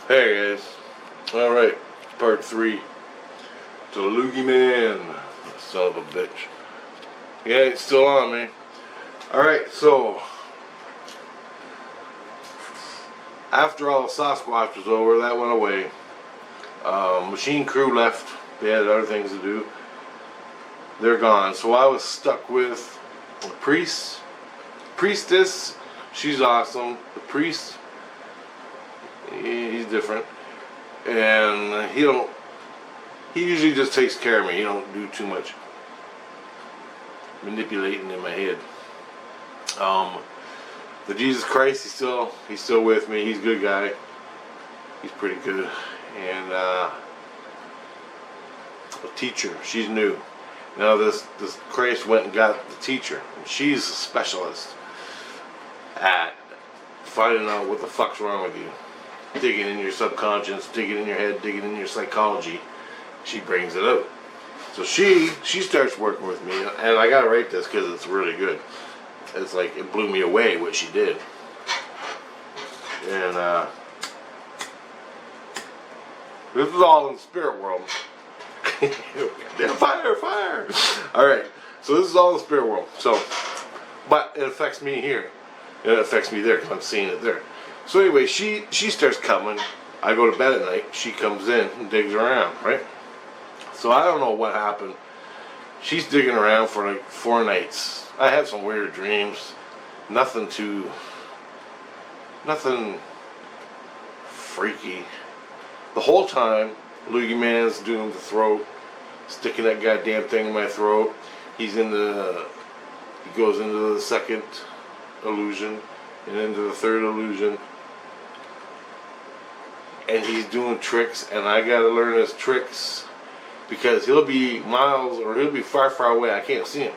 Hey guys, alright, part 3 to the Loogy man, son of a bitch. Yeah, it's still on me. Alright, so after all the Sasquatch was over, that went away. Machine crew left, they had other things to do. They're gone, so I was stuck with the priestess, she's awesome. The priest, he's different, and he usually just takes care of me. He don't do too much manipulating in my head. The Jesus Christ, he's still with me. He's a good guy. He's pretty good. And a teacher, she's new. Now this Christ went and got the teacher. She's a specialist at finding out what the fuck's wrong with you. Digging in your subconscious, digging in your head, digging in your psychology. She brings it out. So she starts working with me, and I gotta write this because it's really good. It's like it blew me away what she did. And this is all in the spirit world. Fire! Alright, so this is all in the spirit world. So, but it affects me here. It affects me there because I'm seeing it there. So anyway, she starts coming. I go to bed at night. She comes in and digs around, right? So I don't know what happened. She's digging around for like 4 nights. I have some weird dreams. Nothing freaky. The whole time, Loogy Man's doing the throat, sticking that goddamn thing in my throat. He goes into the second illusion and into the third illusion. And he's doing tricks, and I gotta learn his tricks because he'll be miles or he'll be far away. I can't see him,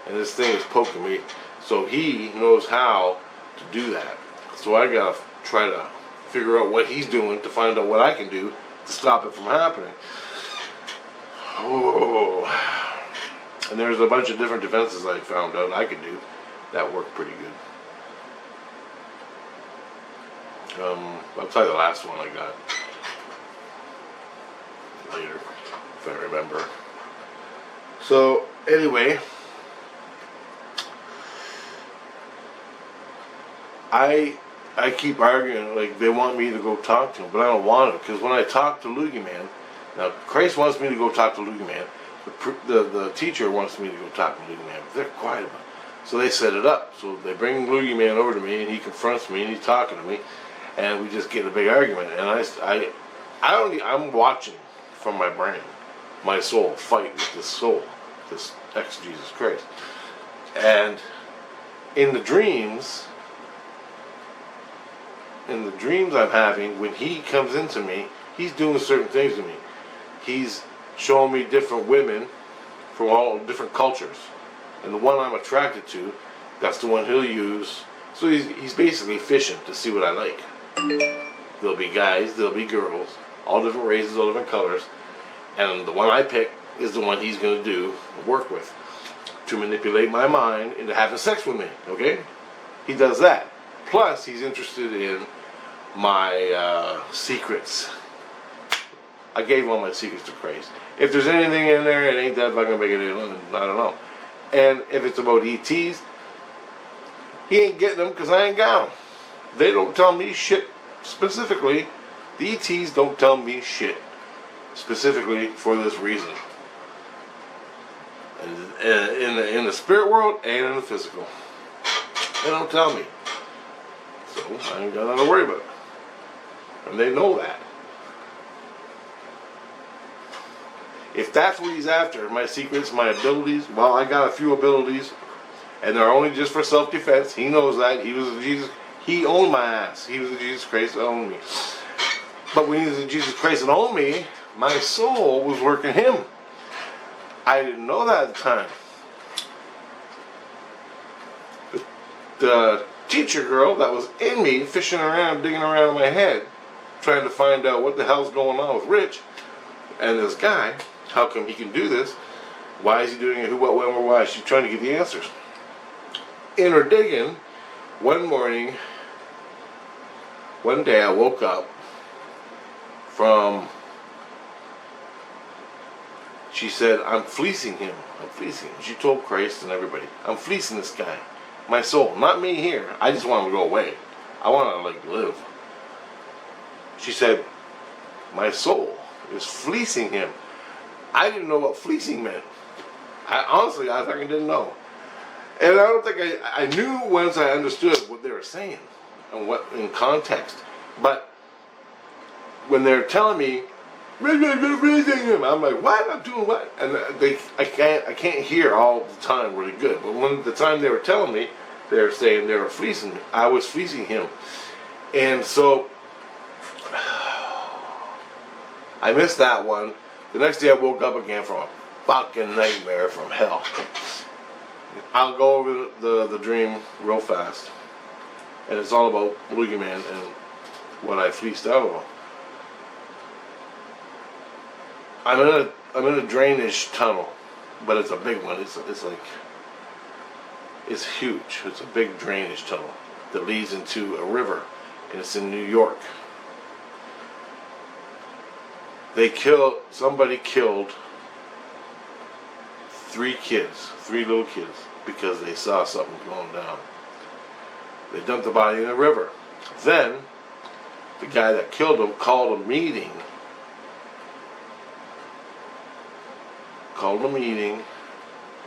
and this thing is poking me. So he knows how to do that. So I gotta try to figure out what he's doing to find out what I can do to stop it from happening. Oh, and there's a bunch of different defenses I found out I could do that work pretty good. I'll tell you the last one I got later, if I remember. So, anyway, I keep arguing, like, they want me to go talk to him, but I don't want to, because when I talk to Loogy Man, now, Christ wants me to go talk to Loogy Man, the teacher wants me to go talk to Loogy Man, but they're quiet about it. So they set it up. So they bring Loogy Man over to me, and he confronts me, and he's talking to me, and we just get in a big argument. And I'm watching from my brain, my soul fight with this soul, this ex-Jesus Christ. And in the dreams I'm having, when he comes into me, he's doing certain things to me. He's showing me different women from all different cultures. And the one I'm attracted to, that's the one he'll use. So he's basically fishing to see what I like. There'll be guys, there'll be girls, all different races, all different colors. And the one I pick is the one he's going to do work with to manipulate my mind into having sex with me, okay? He does that. Plus, he's interested in my secrets. I gave all my secrets to Christ. If there's anything in there, it ain't that fucking big a deal, I don't know. And if it's about ETs, he ain't getting them because I ain't got them. They don't tell me shit specifically. The ETs don't tell me shit specifically for this reason. And in the spirit world and in the physical, they don't tell me. So I ain't got nothing to worry about. And they know that. If that's what he's after, my secrets, my abilities, well, I got a few abilities, and they're only just for self-defense. He knows that. He was a Jesus. He owned my ass. He was a Jesus Christ that owned me. But when he was a Jesus Christ that owned me, my soul was working him. I didn't know that at the time. The teacher girl that was in me, fishing around, digging around in my head, trying to find out what the hell's going on with Rich and this guy. How come he can do this? Why is he doing it? Who, what, when, or why? She's trying to get the answers. In her digging, one day I woke up from, she said, I'm fleecing him. I'm fleecing him. She told Christ and everybody, I'm fleecing this guy. My soul, not me here. I just want him to go away. I want to like live. She said, my soul is fleecing him. I didn't know what fleecing meant. Honestly, I fucking didn't know. And I don't think I knew once I understood what they were saying and what in context. But when they're telling me, I'm like, what? I'm doing what? And I can't hear all the time really good. But when the time they were telling me, they were saying they were fleecing. I was fleecing him, and so I missed that one. The next day I woke up again from a fucking nightmare from hell. I'll go over the dream real fast, and it's all about Loogy Man and what I fleeced out of him. I'm in a drainage tunnel, but it's a big one. It's huge. It's a big drainage tunnel that leads into a river, and it's in New York. Somebody killed 3 little kids, because they saw something going down. They dumped the body in the river. Then, the guy that killed them called a meeting.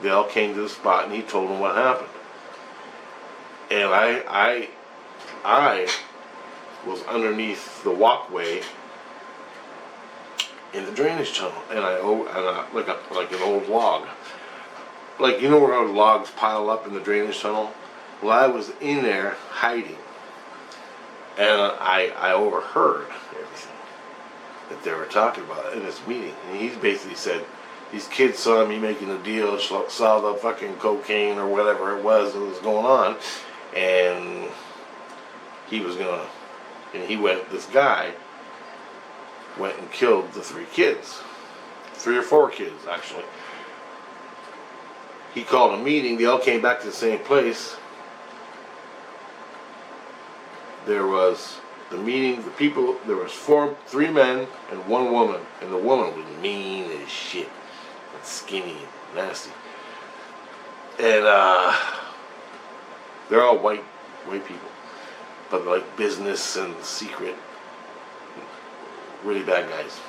They all came to the spot, and he told them what happened. And I was underneath the walkway in the drainage tunnel, and I like an old log, like, you know where all the logs pile up in the drainage tunnel. Well, I was in there hiding, and I overheard everything that they were talking about in this meeting. And he basically said, these kids saw me making a deal, saw the fucking cocaine or whatever it was that was going on, and this guy went and killed the 3 kids. 3 or 4 kids, actually. He called a meeting, they all came back to the same place. There was the meeting, the people, there was 3 men and 1 woman, and the woman was mean as shit. Skinny and nasty, and they're all white people, but they're like business and secret, really bad guys.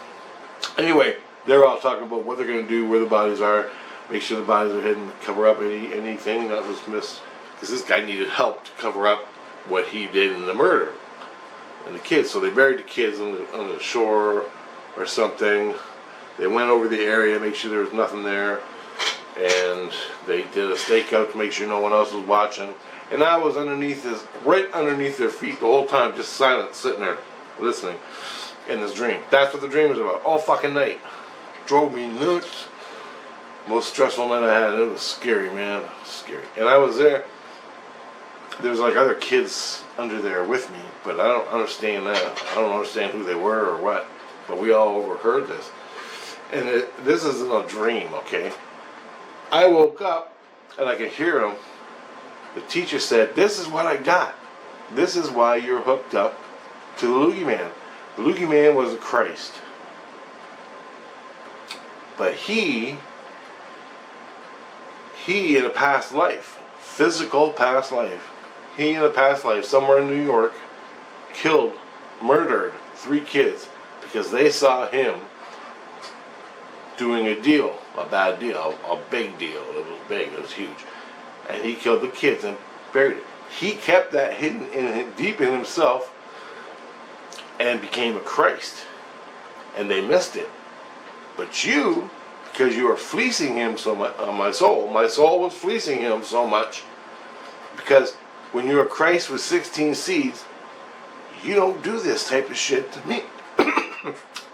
Anyway, they're all talking about what they're going to do, where the bodies are, make sure the bodies are hidden, cover up anything that was missed, because this guy needed help to cover up what he did in the murder and the kids. So they buried the kids on the shore or something. They went over the area, make sure there was nothing there, and they did a stakeout to make sure no one else was watching. And I was right underneath their feet the whole time, just silent, sitting there, listening, in this dream. That's what the dream was about, all fucking night. Drove me nuts. Most stressful night I had. It was scary, man, scary. And I was there. There was like other kids under there with me, but I don't understand that. I don't understand who they were or what, but we all overheard this. And this isn't a dream, okay? I woke up and I could hear him. The teacher said, this is what I got. This is why you're hooked up to the Loogy Man. The Loogy Man was a Christ. But he in a past life, physical past life, he in a past life somewhere in New York murdered 3 kids because they saw him doing a deal, a bad deal, a big deal. It was big, it was huge. And he killed the kids and buried it. He kept that hidden deep in himself and became a Christ. And they missed it. But you, because you were fleecing him so much, my soul was fleecing him so much, because when you're a Christ with 16 seeds, you don't do this type of shit to me,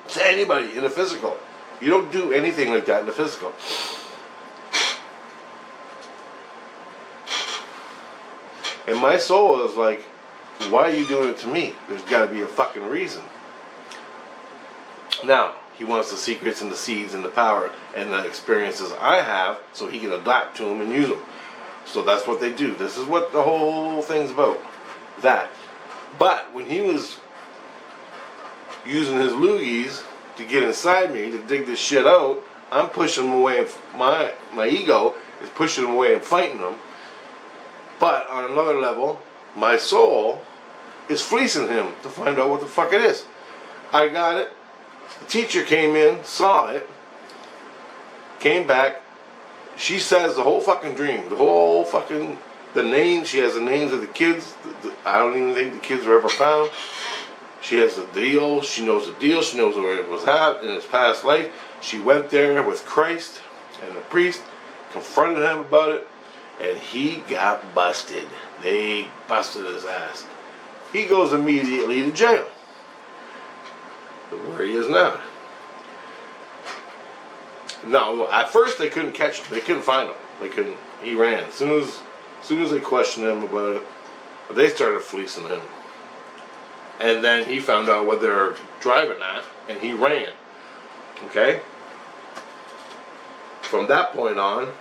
to anybody in the physical. You don't do anything like that in the physical. And my soul is like, why are you doing it to me? There's got to be a fucking reason. Now, he wants the secrets and the seeds and the power and the experiences I have so he can adapt to them and use them. So that's what they do. This is what the whole thing's about. That. But when he was using his loogies to get inside me to dig this shit out. I'm pushing him away. My ego is pushing him away and fighting him. But on another level, my soul is fleecing him to find out what the fuck it is. I got it. The teacher came in, saw it, came back. She says the whole fucking dream, the names. She has the names of the kids. I don't even think the kids were ever found. She has the deal. She knows the deal. She knows where it was at in his past life. She went there with Christ, and the priest confronted him about it, and he got busted. They busted his ass. He goes immediately to jail, where he is now. No, at first they couldn't catch him. They couldn't find him. He ran. As soon as they questioned him about it, they started fleecing him. And then he found out what they were driving at, and he ran. Okay? From that point on,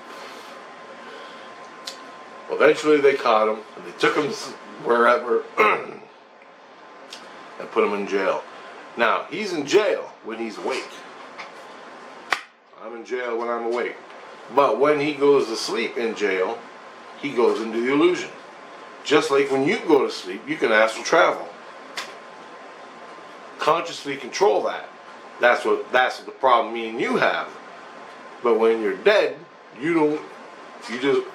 eventually they caught him, and they took him wherever and put him in jail. Now, he's in jail when he's awake. I'm in jail when I'm awake. But when he goes to sleep in jail, he goes into the illusion. Just like when you go to sleep, you can astral travel. Consciously control that. That's what the problem me and you have. But when you're dead,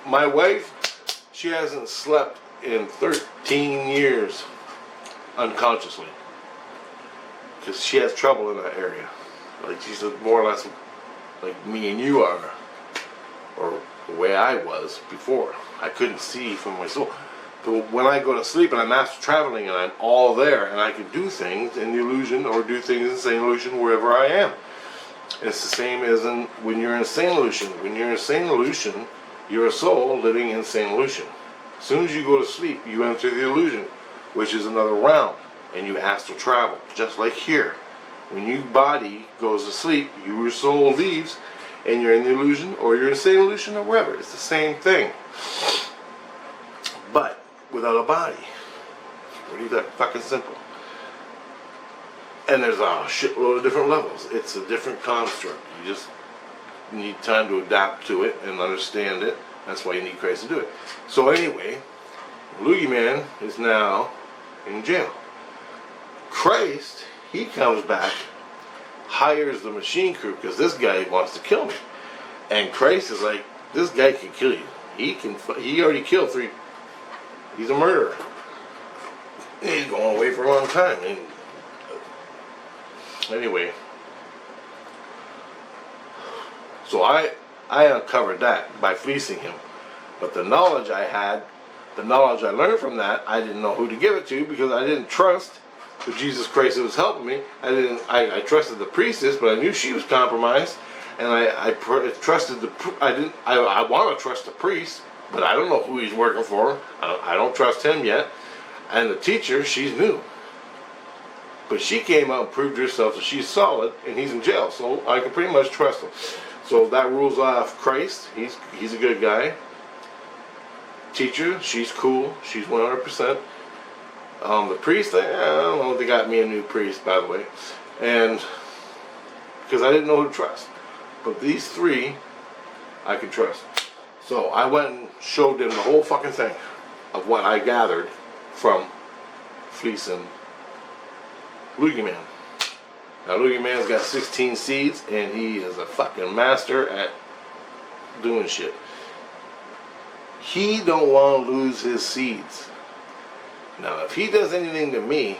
my wife, she hasn't slept in 13 years unconsciously. Because she has trouble in that area. Like she's more or less like me and you are. Or the way I was before. I couldn't see from my soul. But when I go to sleep and I'm astral traveling and I'm all there and I can do things in the illusion or do things in the same illusion wherever I am. It's the same as when you're in sane illusion. When you're in sane illusion, you're a soul living in sane illusion. As soon as you go to sleep, you enter the illusion, which is another realm, and you astral travel, just like here. When your body goes to sleep, your soul leaves, and you're in the illusion, or you're in sane illusion, or wherever. It's the same thing. But without a body. Pretty fucking simple. And there's a shitload of different levels. It's a different construct. You just need time to adapt to it and understand it. That's why you need Christ to do it. So anyway, Loogy Man is now in jail. Christ, he comes back, hires the machine crew because this guy wants to kill me. And Christ is like, this guy can kill you. He already killed 3. He's a murderer. He's going away for a long time. And anyway, so I uncovered that by fleecing him. But the knowledge I had, the knowledge I learned from that, I didn't know who to give it to because I didn't trust the Jesus Christ that was helping me. I trusted the priestess, but I knew she was compromised, and I trusted I want to trust the priest, but I don't know who he's working for. I don't trust him yet. And the teacher, she's new. But she came out and proved herself that she's solid, and he's in jail, so I can pretty much trust him. So that rules off Christ. He's a good guy. Teacher, she's cool. She's 100%. The priest, I don't know. They got me a new priest, by the way, and because I didn't know who to trust. But these 3, I could trust. So I went and showed them the whole fucking thing of what I gathered from fleecing Loogy Man. Now Loogy Man's got 16 seeds, and he is a fucking master at doing shit. He don't want to lose his seeds. Now if he does anything to me,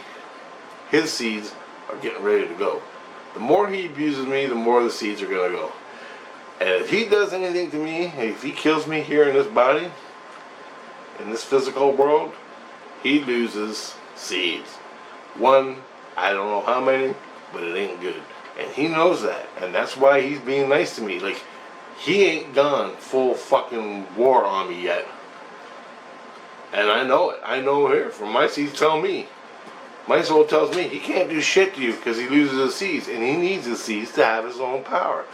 his seeds are getting ready to go. The more he abuses me, the more the seeds are going to go. And if he does anything to me, if he kills me here in this body, in this physical world, he loses seeds. 1, I don't know how many, but it ain't good. And he knows that. And that's why he's being nice to me. Like, he ain't gone full fucking war on me yet. And I know it. I know here from my seeds tell me. My soul tells me he can't do shit to you because he loses his seeds. And he needs his seeds to have his own power.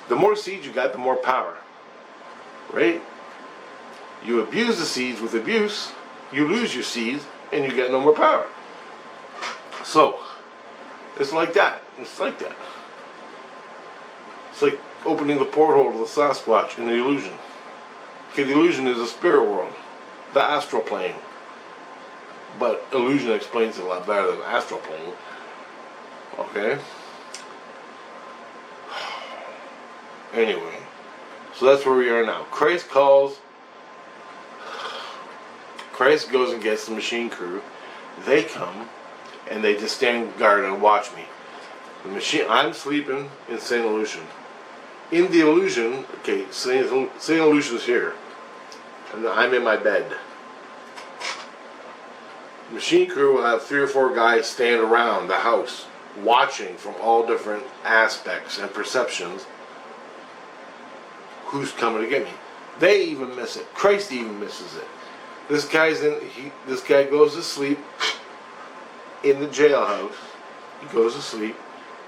The more seeds you got, the more power. Right? You abuse the seeds with abuse, you lose your seeds, and you get no more power. So, It's like that. It's like that. It's like opening the porthole to the Sasquatch in the illusion. Okay, the illusion is the spirit world, the astral plane. But illusion explains it a lot better than astral plane. Okay? Anyway, so that's where we are now. Christ goes and gets the machine crew. They come and they just stand guard and watch me. The machine. I'm sleeping in St. Illusion. In the illusion, okay, St. Illusion's here, and I'm in my bed. The machine crew will have 3 or 4 guys stand around the house, watching from all different aspects and perceptions who's coming to get me. They even miss it. Christ even misses it. This guy goes to sleep in the jailhouse. He goes to sleep,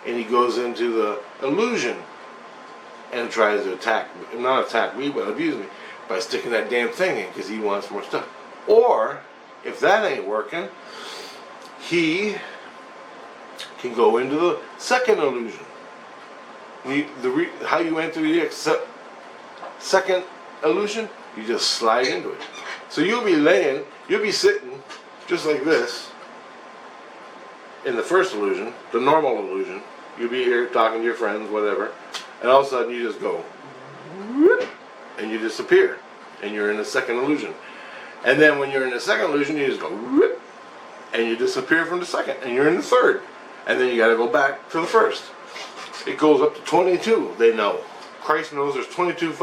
and he goes into the illusion and tries to not attack me, but abuse me by sticking that damn thing in because he wants more stuff. Or if that ain't working, he can go into the second illusion. How you enter the second illusion, you just slide into it. So you'll be sitting just like this in the first illusion, the normal illusion. You'll be here talking to your friends, whatever, and all of a sudden you just go, and you disappear, and you're in the second illusion. And then when you're in the second illusion, you just go, and you disappear from the second, and you're in the third. And then you got to go back to the first. It goes up to 22. They know. Christ knows there's 22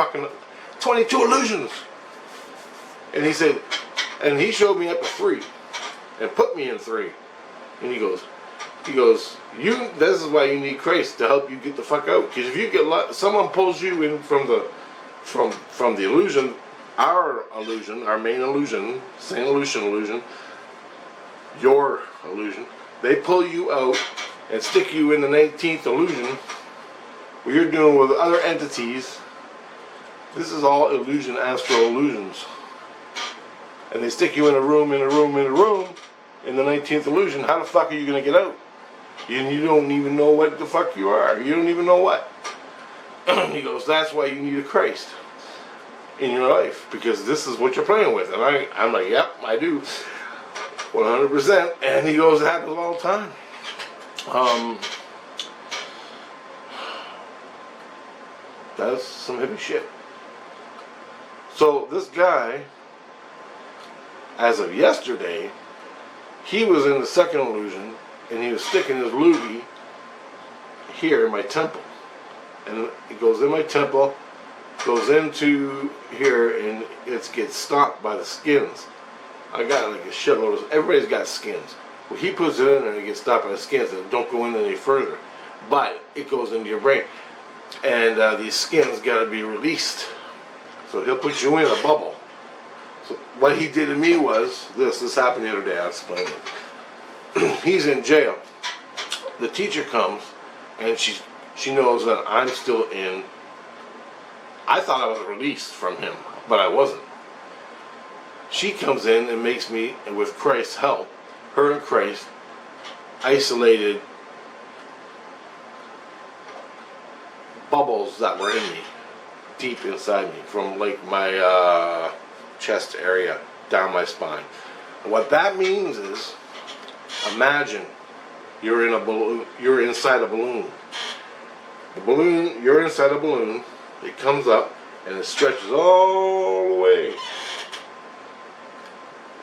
illusions. And he said, and he showed me up to 3, and put me in 3. And he goes, this is why you need Christ to help you get the fuck out. Because if you get someone pulls you in from the illusion, our main illusion, St. Illusion, your illusion, they pull you out and stick you in the 19th illusion where you're dealing with other entities. This is all illusion, astral illusions. And they stick you in a room, in the 19th illusion. How the fuck are you going to get out? You don't even know what the fuck you are. You don't even know what. He goes, that's why you need a Christ in your life, because this is what you're playing with. And I'm like, yep, I do. 100%. And he goes, it happens all the time. That's some heavy shit. So this guy, as of yesterday, he was in the second illusion, and he was sticking his loogie here in my temple. And it goes in my temple, goes into here, and it gets stopped by the skins. I got like a shitload of, everybody's got skins. Well, he puts it in there and it gets stopped by the skins and don't go in any further. But it goes into your brain. And these skins got to be released. So he'll put you in a bubble. So what he did to me was this happened the other day, I'll explain it. He's in jail. The teacher comes and she knows that I'm still in. I thought I was released from him, but I wasn't. She comes in and makes me, and with Christ's help, her and Christ, isolated bubbles that were in me, deep inside me, from like my chest area down my spine. And what that means is, imagine you're in a balloon. You're inside a balloon. The balloon. You're inside a balloon. It comes up and it stretches all the way.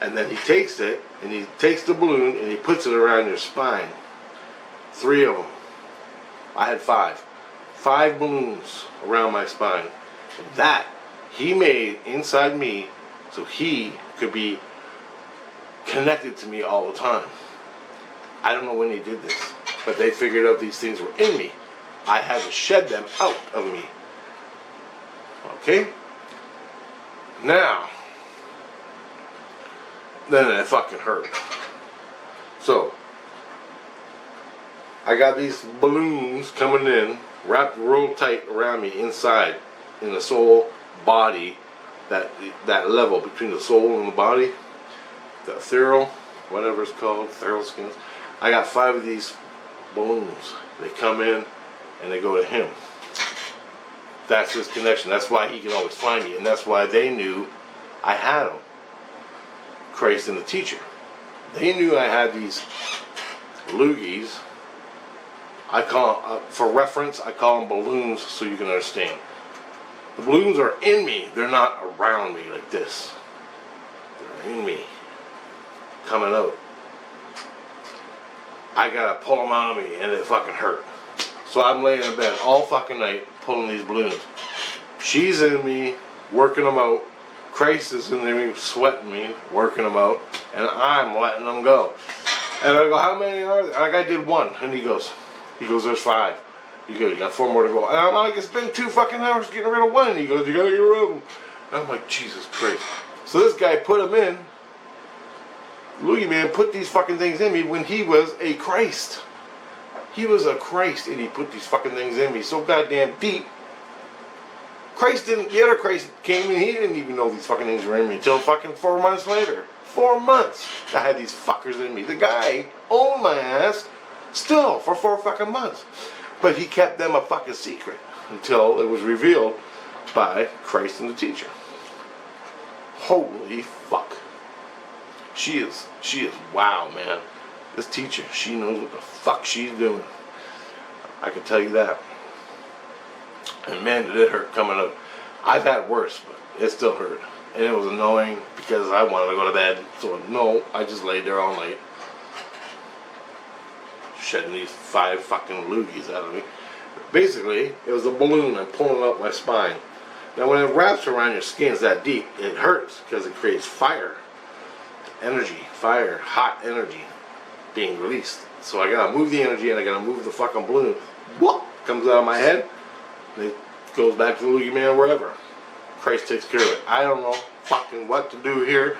And then he takes it, and he takes the balloon, and he puts it around your spine. 3 of them. I had 5. 5 balloons around my spine. And that he made inside me so he could be connected to me all the time. I don't know when he did this, but they figured out these things were in me. I had to shed them out of me. Okay? Now, then it fucking hurt. So, I got these balloons coming in, wrapped real tight around me inside, in the soul, body, that level between the soul and the body, the ethereal, whatever it's called, ethereal skins. I got 5 of these balloons. They come in and they go to him. That's his connection. That's why he can always find me, and that's why they knew I had him. Christ and the teacher. They knew I had these loogies. I call for reference, I call them balloons so you can understand. The balloons are in me. They're not around me like this. They're in me. Coming out. I gotta pull them out of me and it fucking hurt. So I'm laying in bed all fucking night pulling these balloons. She's in me, working them out. Christ is in there sweating me, working them out. And I'm letting them go. And I go, how many are there? Like I did one. And he goes, there's 5. You got 4 more to go. And I'm like, it's been 2 fucking hours getting rid of one. And he goes, you gotta get rid of them. And I'm like, Jesus Christ. So this guy put them in. Loogy man put these fucking things in me when he was a Christ. He was a Christ and he put these fucking things in me so goddamn deep. The other Christ came and he didn't even know these fucking things were in me until fucking 4 months later. 4 months I had these fuckers in me. The guy owned my ass still for 4 fucking months. But he kept them a fucking secret until it was revealed by Christ and the teacher. Holy fuck. She is wow, man. This teacher, she knows what the fuck she's doing. I can tell you that. And man, did it hurt coming up. I've had worse, but it still hurt. And it was annoying because I wanted to go to bed. So no, I just laid there all night. Shedding these 5 fucking loogies out of me. Basically, it was a balloon. I'm pulling up my spine. Now when it wraps around your skin, it's that deep. It hurts because it creates fire. Energy, fire, hot energy being released. So I gotta move the energy and I gotta move the fucking balloon. What comes out of my head? It goes back to the Loogy man wherever. Christ takes care of it. I don't know fucking what to do here.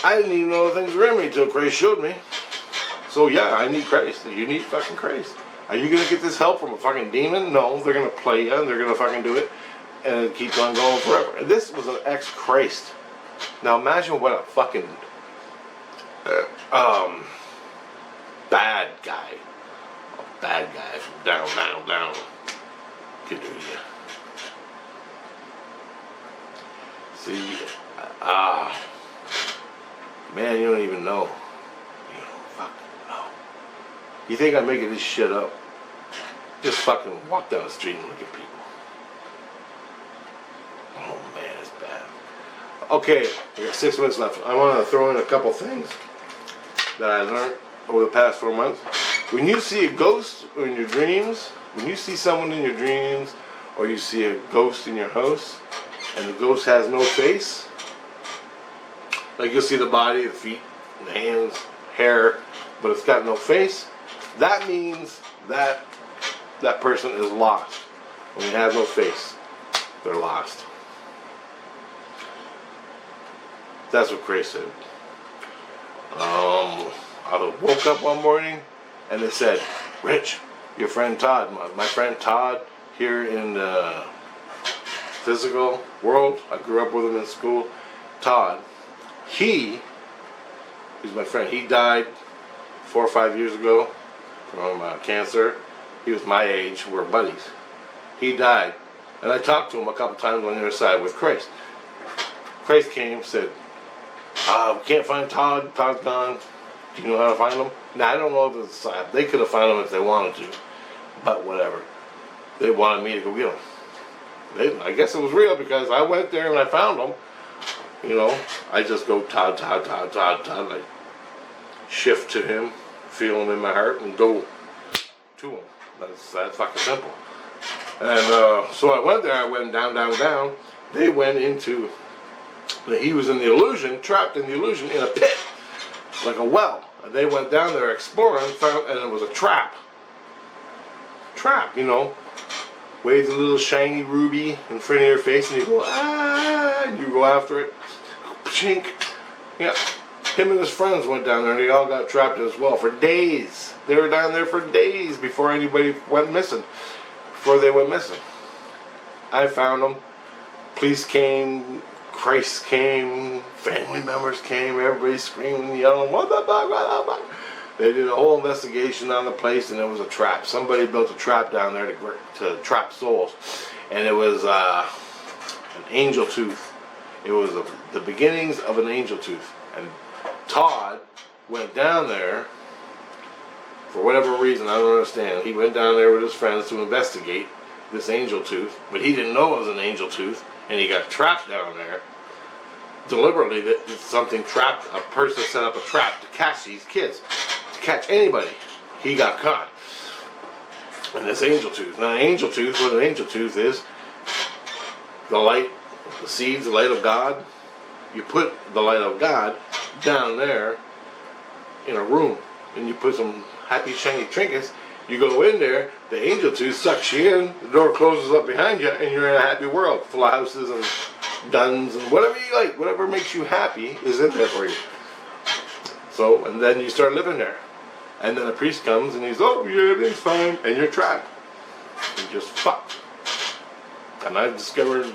I didn't even know the things were in me until Christ showed me. So yeah, I need Christ. You need fucking Christ. Are you gonna get this help from a fucking demon? No, they're gonna play you and they're gonna fucking do it. And it keeps on going forever. And this was an ex-Christ. Now imagine what a fucking bad guy. A bad guy from down could do you. See, man, you don't even know. You don't fucking know. You think I'm making this shit up? Just fucking walk down the street and look at people. Oh man, it's bad. Okay, we got 6 minutes left. I want to throw in a couple things that I learned over the past 4 months. When you see a ghost in your dreams, when you see someone in your dreams, or you see a ghost in your house, and the ghost has no face, like you'll see the body, the feet, the hands, hair, but it's got no face, that means that that person is lost. When you have no face, they're lost. That's what Christ said. I woke up one morning and they said, Rich, your friend Todd, my friend Todd here in the physical world, I grew up with him in school, Todd, he's my friend. He died 4 or 5 years ago from cancer. He was my age. We're buddies. He died. And I talked to him a couple times on the other side with Christ. Christ came, said, we can't find Todd. Todd's gone. Do you know how to find him? Now, I don't know if it's, they could have found him if they wanted to. But whatever. They wanted me to go get him. I guess it was real because I went there and I found him. You know, I just go Todd. I shift to him, feel him in my heart, and go to him. That's fucking simple. And so I went there. I went down. They went into. He was in the illusion, trapped in the illusion, in a pit, like a well. And they went down there exploring, and it was a trap. Trap, you know. Waves a little shiny ruby in front of your face, and you go, and you go after it. Chink. Yeah. Him and his friends went down there, and they all got trapped as well for days. They were down there for days before anybody went missing. Before they went missing. I found them. Police came. Christ came. Family members came. Everybody screaming and yelling, what the fuck, what the fuck? They did a whole investigation on the place, and it was a trap. Somebody built a trap down there to trap souls, and it was an angel tooth. It was the beginnings of an angel tooth. And Todd went down there for whatever reason, I don't understand. He went down there with his friends to investigate this angel tooth, but he didn't know it was an angel tooth, and he got trapped down there. Deliberately, that something trapped, a person set up a trap to catch these kids, to catch anybody. He got caught. And this angel tooth. Now, angel tooth, what an angel tooth is, the light, the seeds, the light of God. You put the light of God down there in a room, and you put some happy shiny trinkets. You go in there, the angel tooth sucks you in, the door closes up behind you, and you're in a happy world full of houses and guns and whatever you like, whatever makes you happy is in there for you. So, and then you start living there. And then a priest comes and he's, oh, yeah, everything's fine, and you're trapped. You're just fucked. And I've discovered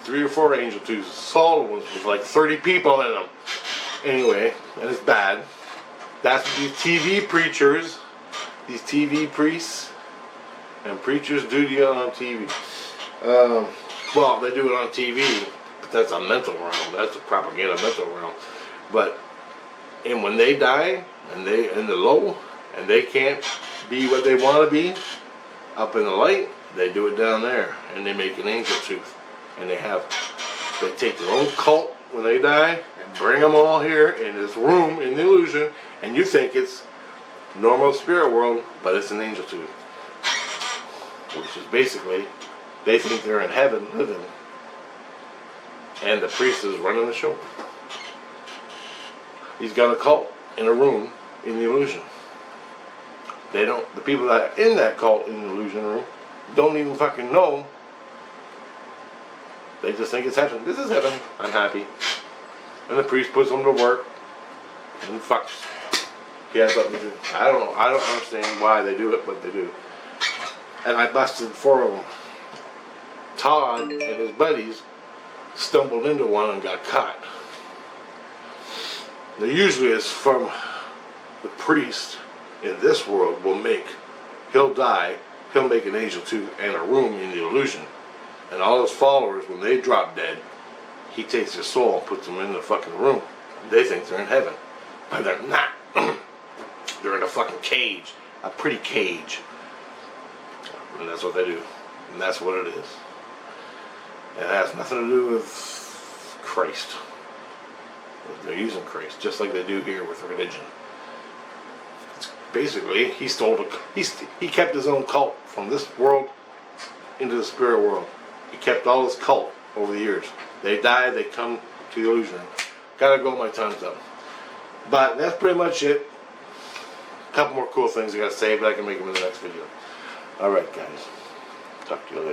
3 or 4 angel tooths, solid ones with like 30 people in them. Anyway, and it's bad. That's what these TV preachers, these TV priests and preachers do to you on TV. Well, they do it on TV, but that's a mental realm. That's a propaganda mental realm. But and when they die, and they in the low, and they can't be what they want to be up in the light, they do it down there, and they make an angel tooth, and they take their own cult when they die and bring them all here in this room in the illusion, and you think it's normal spirit world, but it's an angel tooth, which is basically they think they're in heaven living, and the priest is running the show. He's got a cult in a room in the illusion. They don't. The people that are in that cult in the illusion room don't even fucking know. They just think it's heaven. This is heaven. I'm happy. And the priest puts them to work and fucks. He has something to do. I don't know. I don't understand why they do it, but they do. And I busted 4 of them. Todd and his buddies stumbled into one and got caught. Now usually it's from the priest in this world he'll die, he'll make an angel tooth and a room in the illusion. And all his followers, when they drop dead, he takes their soul and puts them in the fucking room. They think they're in heaven. But they're not. They're in a fucking cage. A pretty cage. And that's what they do. And that's what it is. It has nothing to do with Christ. They're using Christ, just like they do here with religion. It's basically, he kept his own cult from this world into the spirit world. He kept all his cult over the years. They die, they come to the illusion. Gotta go, my time's up. But that's pretty much it. A couple more cool things I gotta say, but I can make them in the next video. Alright, guys. Talk to you later.